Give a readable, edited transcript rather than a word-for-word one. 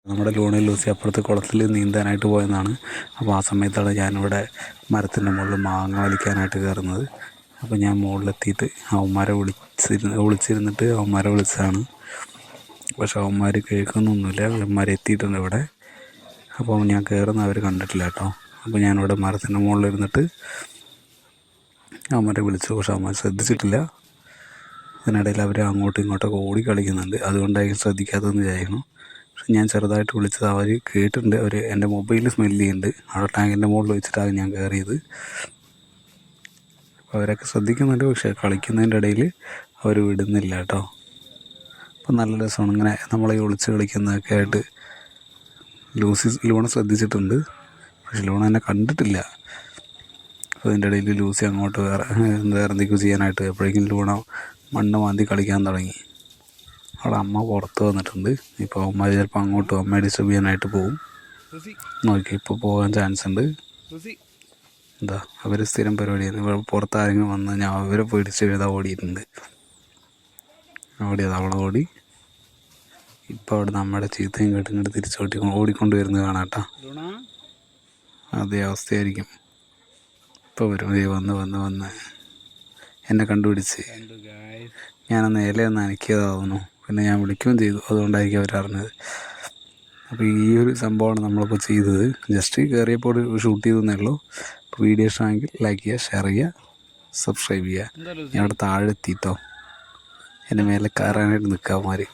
നമ്മുടെ ലൂണയിൽ ലൂസി അപ്പുറത്ത് കുളത്തിൽ നീന്താനായിട്ട് പോയെന്നാണ്. അപ്പോൾ ആ സമയത്താണ് ഞാനിവിടെ മരത്തിൻ്റെ മുകളിൽ മാങ്ങ വലിക്കാനായിട്ട് കയറുന്നത്. അപ്പോൾ ഞാൻ മുകളിലെത്തിയിട്ട് അവന്മാരെ വിളിച്ചിരുന്നിട്ട് അവന്മാരെ വിളിച്ചതാണ്. പക്ഷെ അവന്മാർ കേൾക്കുന്നൊന്നുമില്ല. അവന്മാർ എത്തിയിട്ടുണ്ട് ഇവിടെ. അപ്പോൾ ഞാൻ കയറുന്ന അവർ കണ്ടിട്ടില്ല കേട്ടോ. അപ്പോൾ ഞാനിവിടെ മരത്തിൻ്റെ മുകളിലിരുന്നിട്ട് അവന്മാരെ വിളിച്ചു. പക്ഷെ അവന്മാർ ശ്രദ്ധിച്ചിട്ടില്ല. അതിനിടയിൽ അവർ അങ്ങോട്ടും ഇങ്ങോട്ടൊക്കെ ഓടി കളിക്കുന്നുണ്ട്. അതുകൊണ്ടായിരിക്കും ശ്രദ്ധിക്കാത്തതെന്ന് വിചാരിക്കുന്നു. പക്ഷെ ഞാൻ ചെറുതായിട്ട് വിളിച്ചത് അവർ കേട്ടിട്ടുണ്ട്. അവർ എൻ്റെ മൊബൈൽ സ്മെല്ല് ചെയ്യുന്നുണ്ട്. അവിടെ ടാങ്കിൻ്റെ മുകളിൽ വെച്ചിട്ടാണ് ഞാൻ കയറിയത്. അപ്പോൾ അവരൊക്കെ ശ്രദ്ധിക്കുന്നുണ്ട്. പക്ഷേ കളിക്കുന്നതിൻ്റെ ഇടയിൽ അവർ വിടുന്നില്ല കേട്ടോ. അപ്പം നല്ല രസമാണ് ഇങ്ങനെ നമ്മളെ ഒളിച്ച് കളിക്കുന്നതൊക്കെ ആയിട്ട്. ലൂണ ശ്രദ്ധിച്ചിട്ടുണ്ട്. പക്ഷെ ലൂണ എന്നെ കണ്ടിട്ടില്ല. അപ്പോൾ അതിൻ്റെ ഇടയിൽ ലൂസി അങ്ങോട്ട് വേറെ എന്തൊക്കെയോ ചെയ്യാനായിട്ട് എപ്പോഴേക്കും ലൂണ മണ്ണ് മാന്തി കളിക്കാൻ തുടങ്ങി. അവിടെ അമ്മ പുറത്ത് വന്നിട്ടുണ്ട്. ഇപ്പോൾ അമ്മ ചിലപ്പോൾ അങ്ങോട്ടും അമ്മയെ ഡിസ്റ്റർബ് ചെയ്യാനായിട്ട് പോകും. നോക്കി ഇപ്പോൾ പോകാൻ ചാൻസ് ഉണ്ട്. എന്താ അവർ സ്ഥിരം പരിപാടിയാണ്. ഇവിടെ പുറത്ത് ആരെങ്കിലും വന്ന് ഞാൻ അവരെ പോയി ഡിസ്റ്റർബ് ചെയ്താൽ ഓടിയിട്ടുണ്ട്. അവളെ ഓടി. ഇപ്പോൾ അവിടെ നമ്മുടെ ചീത്തയും കേട്ടിങ്ങോട്ട് തിരിച്ചോട്ടി ഓടിക്കൊണ്ട് വരുന്നത് കാണാം കേട്ടോ. അതേ അവസ്ഥയായിരിക്കും. ഇപ്പോൾ വരും. വന്ന് എന്നെ കണ്ടുപിടിച്ച് ഞാനന്ന് ഇലയൊന്ന് അനക്കിയതാവുന്നു. പിന്നെ ഞാൻ വിളിക്കുകയും ചെയ്തു. അതുകൊണ്ടായിരിക്കും അവരറിഞ്ഞത്. അപ്പോൾ ഈ ഒരു സംഭവമാണ് നമ്മളിപ്പോൾ ചെയ്തത്. ജസ്റ്റ് കയറിയപ്പോൾ ഷൂട്ട് ചെയ്തതേ ഉള്ളൂ. അപ്പോൾ വീഡിയോ ഇഷ്ടമാണെങ്കിൽ ലൈക്ക് ചെയ്യുക, ഷെയർ ചെയ്യുക, സബ്സ്ക്രൈബ് ചെയ്യുക. ഞാൻ അവിടെ താഴെ എത്തിയിട്ടോ. എൻ്റെ മേലെ കയറാനായിട്ട് നിൽക്കാമാര്.